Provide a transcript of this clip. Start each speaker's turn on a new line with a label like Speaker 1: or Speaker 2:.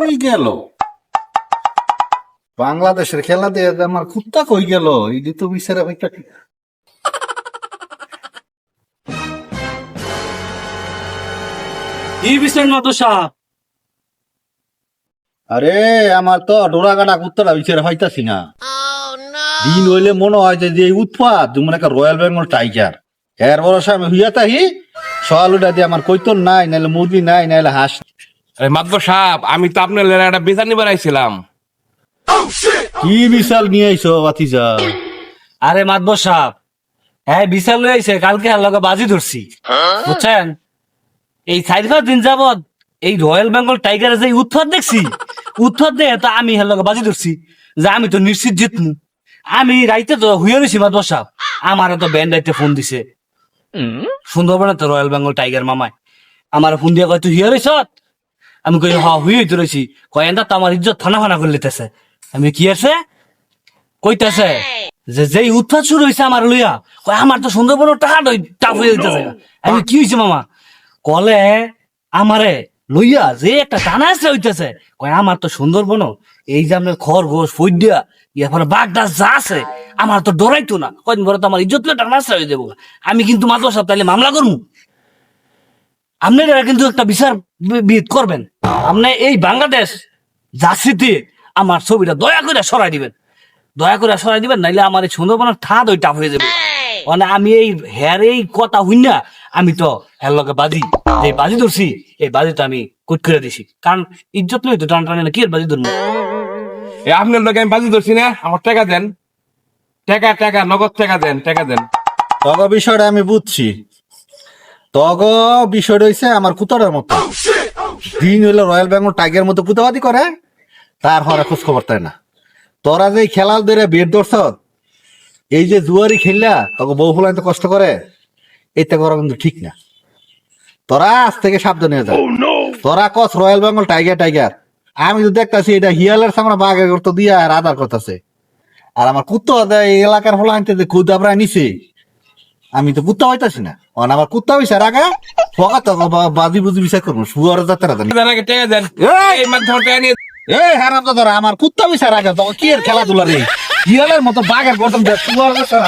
Speaker 1: কই গেল? বাংলাদেশের খেলা দিয়ে আমার কুত্তা কই গেল? এই তো বিচারে একটা
Speaker 2: কি বিচার মাতো সাহেব?
Speaker 1: আরে আমার তো ডোরা কাটা কুত্তাটা বিচারে হইতাছি না। দিন হইলে মনে হয় যে এই উৎপাত যেমন একটা রয়্যাল বেঙ্গল টাইগার, এর ভরসা আমি হইয়া তাহি সকালটা দিয়ে আমার কৈতন নাই, নাহলে মুরগি নাই, নাহলে হাঁস।
Speaker 3: আরে মাতবর সাহেব, আমি তো আপনার লেরা একটা বিচার নিবার আইছিলাম।
Speaker 1: কি বিশাল নিয়ে আইসো বাতিজা?
Speaker 2: আরে মাতবর সাহেব, হ্যাঁ বিচার লই আইছে, কালকে আর লগে বাজি ধরছি, বুঝছেন? এই 4-5 দিন যাবত এই রয়্যাল বেঙ্গল টাইগারের যে উৎপাত দেখছি, উৎপাত দেখে তো আমি হের লগে বাজি ধরছি যে আমি তো নিশ্চিত জিতমু। আমি রাইতে তো হুইয়া রয়েছি মাতবর সাহেব, আমার তো ব্যান্ড রাইতে ফোন দিছে সুন্দরবনে তো রয়্যাল বেঙ্গল টাইগার মামায় আমার ফোন দিয়ে কয় তুই হুইয়া রয়েছ? আমি কই হ হুইয়া তো রয়েছি। কয় এন্দা তো আমার ইজ্জত ফানা ফানা করে লিতেছে। আমি কি আছে কইতাছে যে যেই উৎপাত শুরু হয়েছে আমার লইয়া, কয় আমার তো সুন্দরবনের টাকা টাফ হয়ে যেতেছে। আমি কি হয়েছে মামা? কলে আমারে লইয়া যে একটা টানা আসলে হইতেছে, কয় আমার তো সুন্দরবন এই যে আপনার খরগোশ ফইডিয়া ইয়ারপরে বাঘ ডাস যা আছে আমার তো ডরাইতো না। কয়দিন পরে তো আমার ইজ্জত লইয়া টানা আসলে হয়ে যাবো। আমি কিন্তু মাত্র সব তাইলে মামলা করবো। আপনারা কিন্তু একটা বিচার বিদ করবেন। আপনি এই বাংলাদেশ জার্সিতে আমার ছবিটা দয়া করে সরাই দিবেন, দয়া করে সরাই দিবেন, নাইলে আমার এই সুন্দরবনের ঠাদ ওই টাপ হয়ে যাবে। মানে আমি এই হের এই কথা হইনা আমি তো হের লগে বাজি যে বাজি ধরছি, এই বাজিটা আমি কুট করে দিছি, কারণ ইজ্জত নই তো টান টানে না, কি এর বাজি ধরবো?
Speaker 3: আপনার লোক আমি বাজি ধরছি না, আমার টাকা দেন। টাকা নগদ টাকা দেন, টাকা দেন।
Speaker 1: তগ বিষয়টা আমি বুঝছি। তগ বিষয়টা হইছে আমার কুতাটার মতো। দিন হইলে রয়্যাল বেঙ্গল টাইগার মতো কুতাবাদি করে, তার হরে খোঁজ খবর তাই না। তোরা যে খেলাল ধরে বের ধরছ, এই যে জুয়ারি খেললা তখন বউ ফুলাইন তো কষ্ট করে, এটা করা কিন্তু ঠিক না। তোরা আজ থেকে সাবধান হয়ে যা। তোরা কস রয়্যাল বেঙ্গল টাইগার টাইগার, আমি তো দেখতাছি এটা হিয়ালের সামনে বাঘের করতে দিয়া আর আদার করতেছে। আর আমার কুত্তা এই এলাকার হলো আনতে যে খুদ আমরা নিছে, আমি তো কুত্তা হইতাছি না। আমার কুত্তা হইছে রাগা ফকা তো বাজি বুঝি বিচার করবো শুয়ার যাত্রা জানি।
Speaker 3: টাকা দেন। এই মাধ্যমে টাকা নিয়ে
Speaker 1: এই হারাম তো ধরা আমার কুত্তা হইছে রাগা, তখন কি এর খেলাধুলা রে? হিয়ালের মতো বাঘের গঠন শুয়ার যাত্রা।